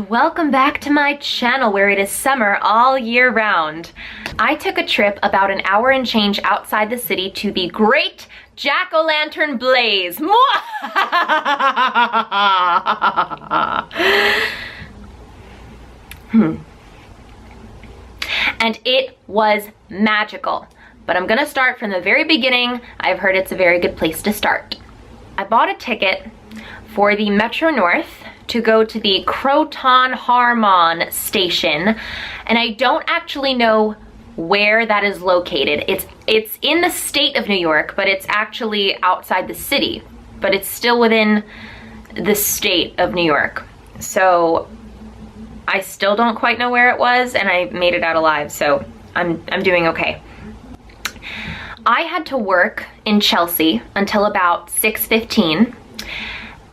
welcome back to my channel where it is summer all year round. I took a trip about an hour and change outside the city to the Great Jack-O-Lantern Blaze. And it was magical. But I'm gonna start from the very beginning. I've heard it's a very good place to start. I bought a ticket for the Metro North to go to the Croton Harmon station, and I don't actually know where that is located. It's in the state of New York, but it's actually outside the city, but it's still within the state of New York. So I still don't quite know where it was, and I made it out alive, so I'm doing okay. I had to work in Chelsea until about 6:15.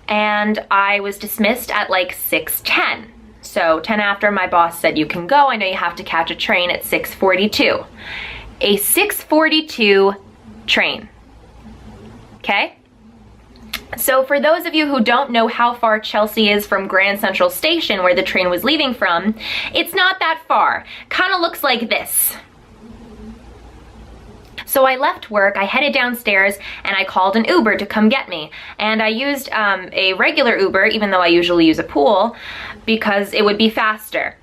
And I was dismissed at like 6:10. So 10 after, my boss said, you can go. I know you have to catch a train at 6:42. A 6:42 train. Okay? So for those of you who don't know how far Chelsea is from Grand Central Station, where the train was leaving from, it's not that far. Kind of looks like this. So I left work, I headed downstairs, and I called an Uber to come get me. And I used a regular Uber, even though I usually use a pool, because it would be faster.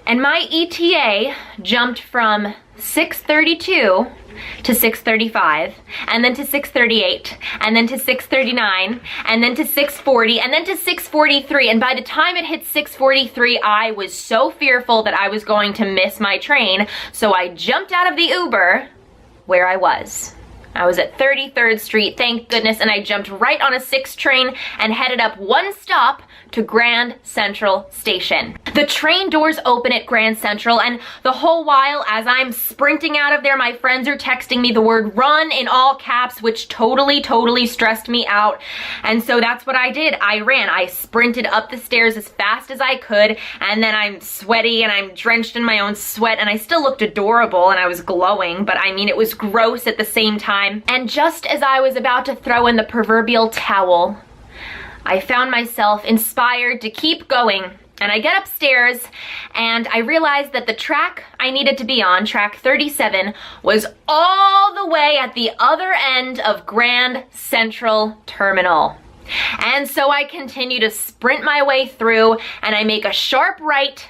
And my ETA jumped from 6:32 to 6:35, and then to 6:38, and then to 6:39, and then to 6:40, and then to 6:43. And by the time it hit 6:43, I was so fearful that I was going to miss my train, so I jumped out of the Uber where I was. I was at 33rd Street, thank goodness, and I jumped right on a 6 train and headed up one stop to Grand Central Station. The train doors open at Grand Central, and the whole while as I'm sprinting out of there, my friends are texting me the word run in all caps, which totally stressed me out. And so that's what I did. I ran. I sprinted up the stairs as fast as I could, and then I'm sweaty and I'm drenched in my own sweat, and I still looked adorable and I was glowing, but I mean, it was gross at the same time. And just as I was about to throw in the proverbial towel, I found myself inspired to keep going. And I get upstairs and I realized that the track I needed to be on, track 37, was all the way at the other end of Grand Central Terminal. And so I continue to sprint my way through, and I make a sharp right,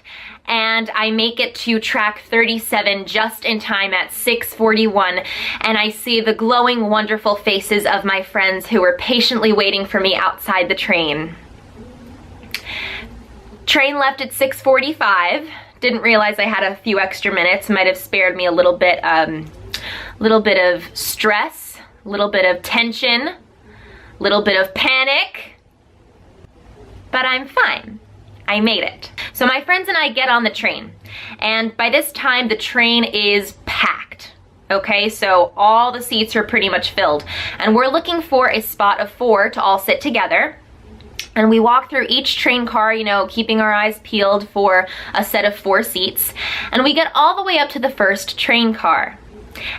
and I make it to track 37 just in time at 6:41, and I see the glowing, wonderful faces of my friends who were patiently waiting for me outside the train. Train left at 6:45. Didn't realize I had a few extra minutes. Might have spared me a little bit of stress, a little bit of tension, a little bit of panic, but I'm fine. I made it. So my friends and I get on the train, and by this time the train is packed. Okay, so all the seats are pretty much filled, and we're looking for a spot of 4 to all sit together. And we walk through each train car, you know, keeping our eyes peeled for a set of 4 seats, and we get all the way up to the first train car.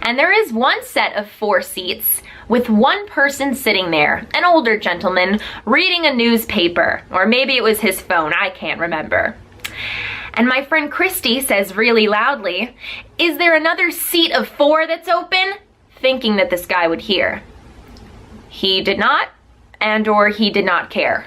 And there is one set of 4 seats with one person sitting there, an older gentleman, reading a newspaper, or maybe it was his phone, I can't remember. And my friend Christy says really loudly, "Is there another seat of 4 that's open?" Thinking that this guy would hear. He did not, and/or he did not care,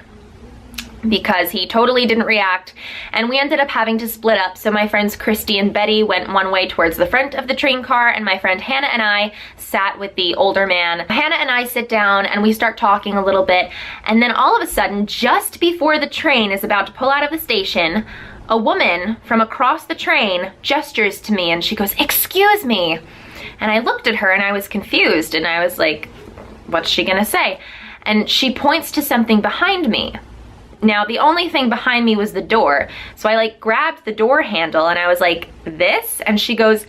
because he totally didn't react, and we ended up having to split up. So my friends Christy and Betty went one way towards the front of the train car, and my friend Hannah and I sat with the older man. Hannah and I sit down and we start talking a little bit, and then all of a sudden, just before the train is about to pull out of the station, a woman from across the train gestures to me and she goes, "Excuse me." And I looked at her and I was confused, and I was like, what's she gonna say? And she points to something behind me. Now, the only thing behind me was the door, so I like grabbed the door handle and I was like, "This?" And she goes,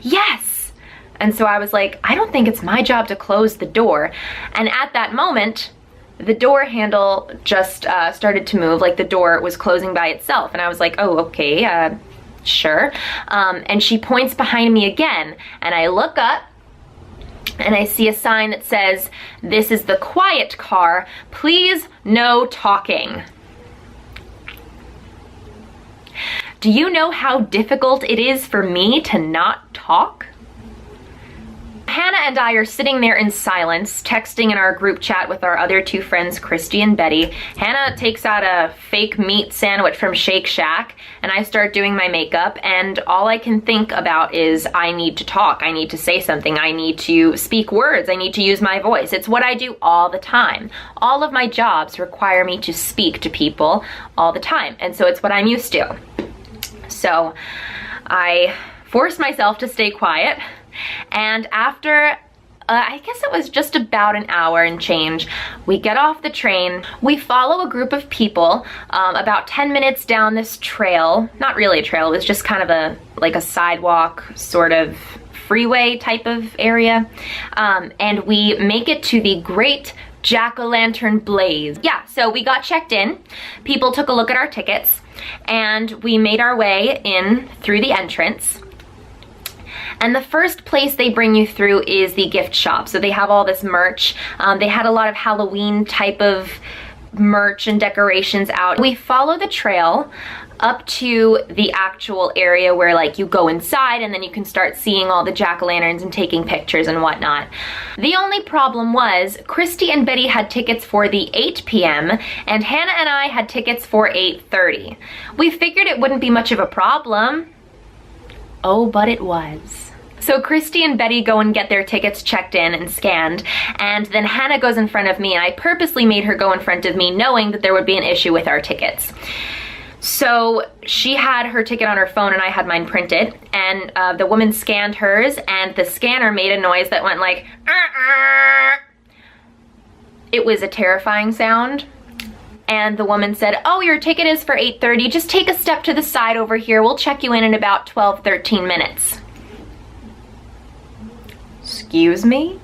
"Yes." And so I was like, I don't think it's my job to close the door. And at that moment, the door handle just started to move, like the door was closing by itself. And I was like, oh, okay, sure. And she points behind me again, and I look up, and I see a sign that says, "This is the quiet car. Please, no talking." Do you know how difficult it is for me to not talk? Hannah and I are sitting there in silence, texting in our group chat with our other two friends, Christy and Betty. Hannah takes out a fake meat sandwich from Shake Shack, and I start doing my makeup, and all I can think about is I need to talk, I need to say something, I need to speak words, I need to use my voice. It's what I do all the time. All of my jobs require me to speak to people all the time, and so it's what I'm used to. So I forced myself to stay quiet. And after, I guess it was just about an hour and change, we get off the train. We follow a group of people about 10 minutes down this trail. Not really a trail, it was just kind of like a sidewalk, sort of freeway type of area. And we make it to the Great Jack-o'-lantern Blaze. Yeah, so we got checked in. People took a look at our tickets, and we made our way in through the entrance. And the first place they bring you through is the gift shop. So they have all this merch. They had a lot of Halloween type of merch and decorations out. We follow the trail up to the actual area where like you go inside and then you can start seeing all the jack-o'-lanterns and taking pictures and whatnot. The only problem was Christy and Betty had tickets for the 8 p.m. and Hannah and I had tickets for 8:30. We figured it wouldn't be much of a problem. Oh, but it was. So Christy and Betty go and get their tickets checked in and scanned, and then Hannah goes in front of me, and I purposely made her go in front of me knowing that there would be an issue with our tickets. So she had her ticket on her phone and I had mine printed, and the woman scanned hers, and the scanner made a noise that went like, It was a terrifying sound. And the woman said, oh, your ticket is for 8:30. Just take a step to the side over here. We'll check you in about 12, 13 minutes. Excuse me?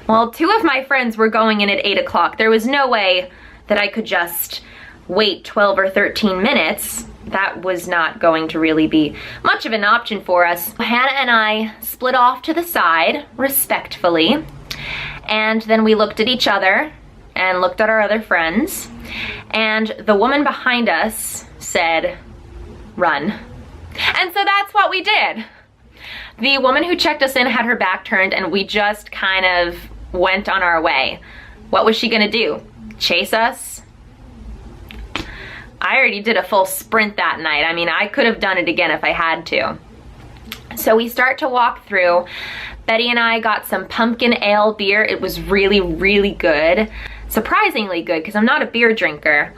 Well, two of my friends were going in at 8 o'clock. There was no way that I could just wait 12 or 13 minutes. That was not going to really be much of an option for us. Hannah and I split off to the side, respectfully, and then we looked at each other and looked at our other friends, and the woman behind us said, run. And so that's what we did. The woman who checked us in had her back turned, and we just kind of went on our way. What was she gonna do? Chase us? I already did a full sprint that night. I mean, I could have done it again if I had to. So we start to walk through. Betty and I got some pumpkin ale beer. It was really, really good. Surprisingly good, because I'm not a beer drinker.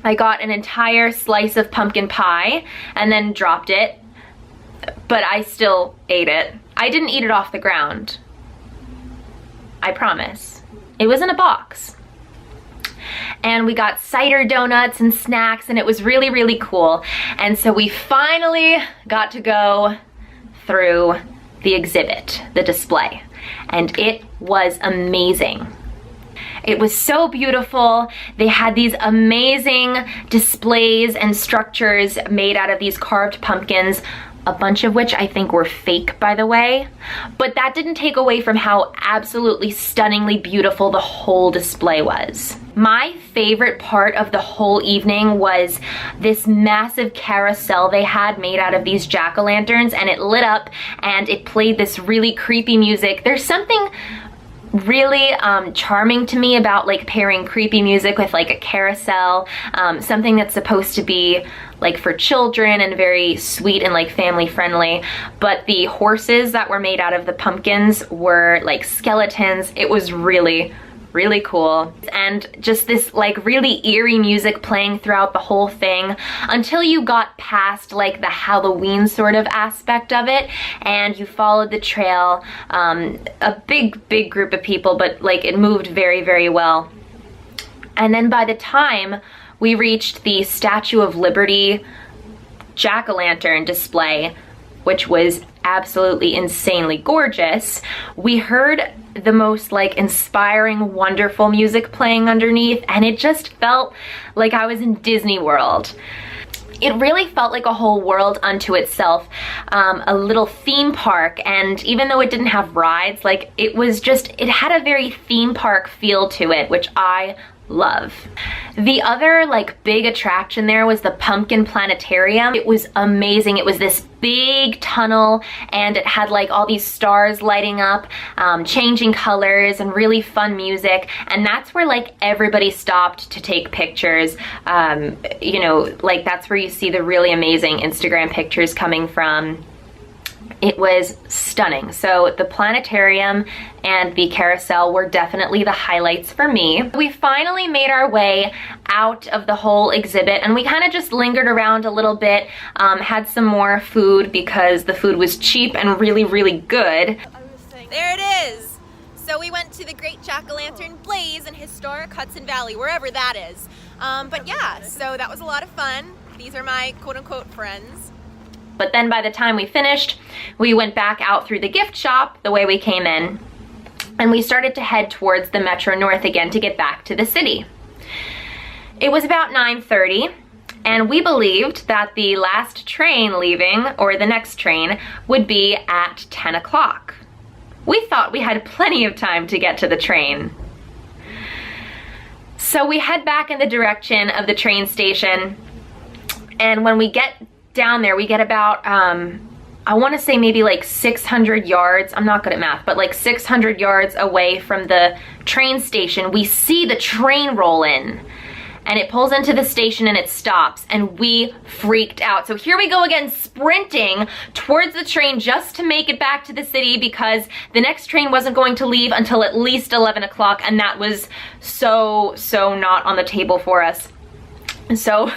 I got an entire slice of pumpkin pie and then dropped it, but I still ate it. I didn't eat it off the ground. I promise. It was in a box. And we got cider donuts and snacks, and it was really, really cool. And so we finally got to go through the exhibit, the display, and it was amazing. It was so beautiful. They had these amazing displays and structures made out of these carved pumpkins, a bunch of which I think were fake, by the way. But that didn't take away from how absolutely stunningly beautiful the whole display was. My favorite part of the whole evening was this massive carousel they had made out of these jack-o'-lanterns, and it lit up and it played this really creepy music. There's something really charming to me about like pairing creepy music with like a carousel, something that's supposed to be like for children and very sweet and like family friendly, but the horses that were made out of the pumpkins were like skeletons. It was really, really cool. And just this like really eerie music playing throughout the whole thing until you got past like the Halloween sort of aspect of it and you followed the trail. A big group of people, but like it moved very, very well. And then by the time we reached the Statue of Liberty jack-o'-lantern display, which was absolutely insanely gorgeous, we heard the most like inspiring, wonderful music playing underneath, and it just felt like I was in Disney World. It really felt like a whole world unto itself, a little theme park, and even though it didn't have rides, like it was just, it had a very theme park feel to it, which I love. The other like big attraction there was the Pumpkin Planetarium. It was amazing. It was this big tunnel and it had like all these stars lighting up, changing colors and really fun music. And that's where like everybody stopped to take pictures. You know, like that's where you see the really amazing Instagram pictures coming from. It was stunning. So the planetarium and the carousel were definitely the highlights for me. We finally made our way out of the whole exhibit and we kind of just lingered around a little bit, had some more food because the food was cheap and really, really good. There it is. So we went to the Great Jack-o'-lantern Blaze in historic Hudson Valley, wherever that is. But yeah, so that was a lot of fun. These are my quote-unquote friends. But then by the time we finished, we went back out through the gift shop the way we came in, and we started to head towards the Metro North again to get back to the city. It was about 9:30, and we believed that the last train leaving, or the next train, would be at 10 o'clock. We thought we had plenty of time to get to the train. So we head back in the direction of the train station, and when we get down there, we get about, I want to say maybe like 600 yards, I'm not good at math, but like 600 yards away from the train station, we see the train roll in. And it pulls into the station and it stops, and we freaked out. So here we go again, sprinting towards the train just to make it back to the city because the next train wasn't going to leave until at least 11 o'clock, and that was so not on the table for us. So,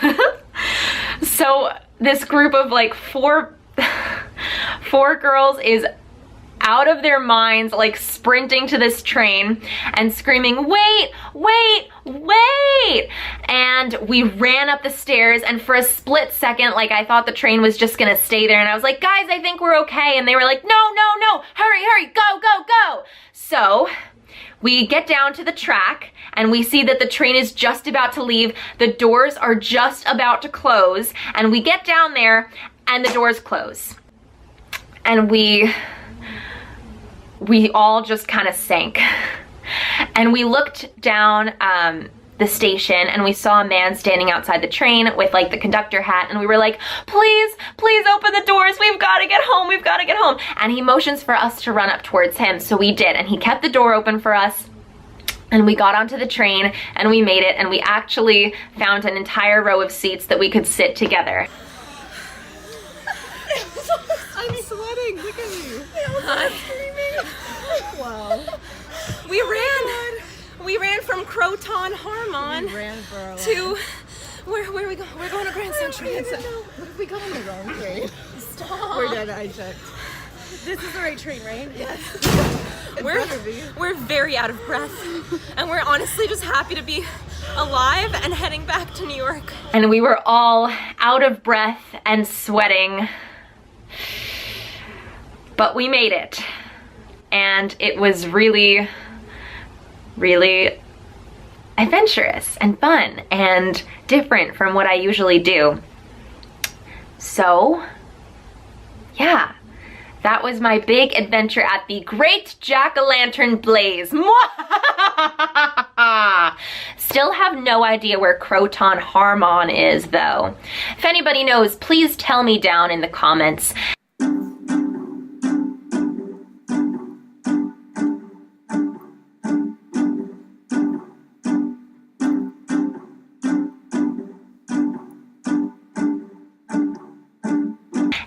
this group of like four girls is out of their minds, like sprinting to this train and screaming, "Wait, wait, wait!" And we ran up the stairs, and for a split second, like I thought the train was just gonna stay there, and I was like, "Guys, I think we're okay." And they were like, "No, hurry, go." So we get down to the track and we see that the train is just about to leave. The doors are just about to close, and we get down there and the doors close. And we all just kind of sank. And we looked down the station and we saw a man standing outside the train with like the conductor hat, and we were like, please open the doors, we've got to get home. And he motions for us to run up towards him, so we did, and he kept the door open for us. And we got onto the train and we made it, and we actually found an entire row of seats that we could sit together. I'm sweating, look at me. I'm screaming. Wow. We ran from Croton Harmon to where are we going? We're going to Grand Central. What if we got on the wrong train? Stop. We're dead, I checked. This is the right train, right? Yes. We're very out of breath, and we're honestly just happy to be alive and heading back to New York. And we were all out of breath and sweating, but we made it. And it was really adventurous and fun and different from what I usually do. So, yeah. That was my big adventure at the Great Jack-o'-lantern Blaze. Still have no idea where Croton Harmon is though. If anybody knows, please tell me down in the comments.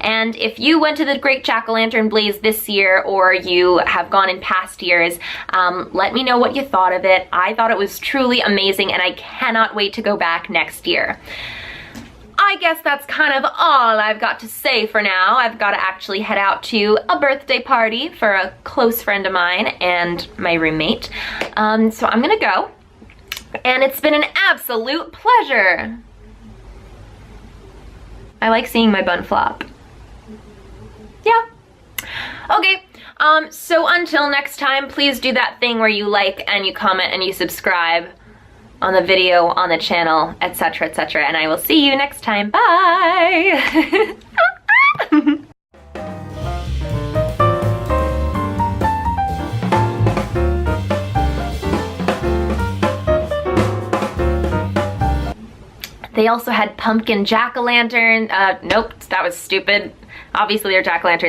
And if you went to the Great Jack-o'-lantern Blaze this year, or you have gone in past years, let me know what you thought of it. I thought it was truly amazing, and I cannot wait to go back next year. I guess that's kind of all I've got to say for now. I've got to actually head out to a birthday party for a close friend of mine and my roommate. So I'm gonna go, and it's been an absolute pleasure. I like seeing my bun flop. Yeah. Okay, so until next time, please do that thing where you like and you comment and you subscribe on the video, on the channel, etc., and I will see you next time. Bye! They also had pumpkin jack-o'-lantern. Nope, that was stupid. Obviously they're jack-o'-lanterns.